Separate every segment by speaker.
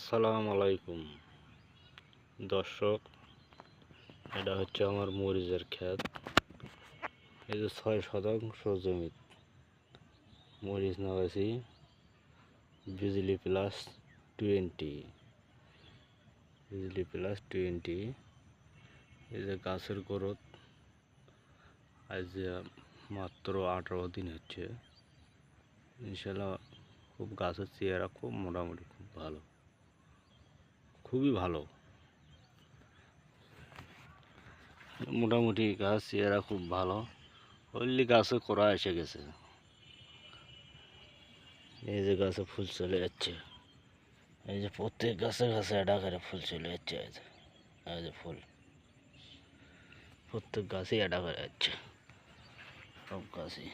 Speaker 1: আসসালামু আলাইকুম দর্শক, এটা হচ্ছে আমার মরিচের ক্ষেত। এই যে 6 শতাংশ জমি মরিচ লাগাইছি বিজলি প্লাস 20। এই যে গাছের গ্রোথ আজ মাত্র 18 দিন হচ্ছে। ইনশাল্লাহ খুব গাছের চেহারা খুব মোটামুটি খুব ভালো, খুবই ভালো। মোটামুটি গাছ চেহারা খুব ভালো। অললি গাছে কোড়া এসে গেছে। এই যে গাছে ফুল চলে যাচ্ছে, এই যে প্রত্যেক গাছে গাছে এটা করে ফুল চলে যাচ্ছে। এই যে ফুল প্রত্যেক গাছেই এটা করে যাচ্ছে, সব গাছে।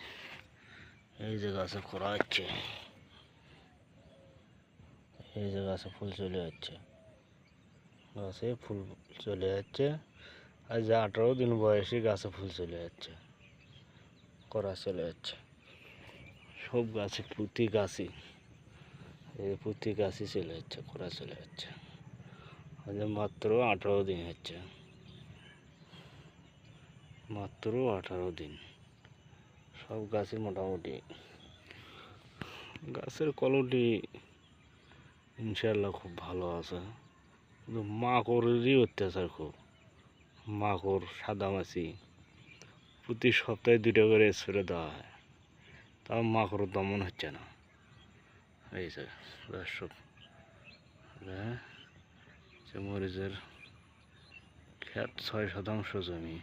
Speaker 1: এই যে গাছে কোড়া হচ্ছে, এই যে গাছে ফুল চলে যাচ্ছে, গাছে ফুল চলে যাচ্ছে। আজ 18 দিন বয়সী গাছে ফুল চলে যাচ্ছে, কোড়া চলে যাচ্ছে সব গাছে। প্রতি গাছই চলে যাচ্ছে, কোড়া চলে যাচ্ছে। আজ মাত্র 18 দিন হচ্ছে, মাত্র 18 দিন। সব গাছই মোটামুটি গাছের কোয়ালিটি ইনশাল্লাহ খুব ভালো আছে। কিন্তু মাকড়েরই অত্যাচার খুব। মাকড়, সাদামাছি প্রতি সপ্তাহে 2টা করে স্প্রে দেওয়া হয়, তাও মাকড় দমন হচ্ছে না। এই যে দর্শক, মরিচের ক্ষেত 6 শতাংশ জমি,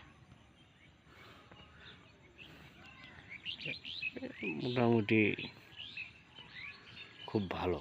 Speaker 1: মোটামুটি খুব ভালো।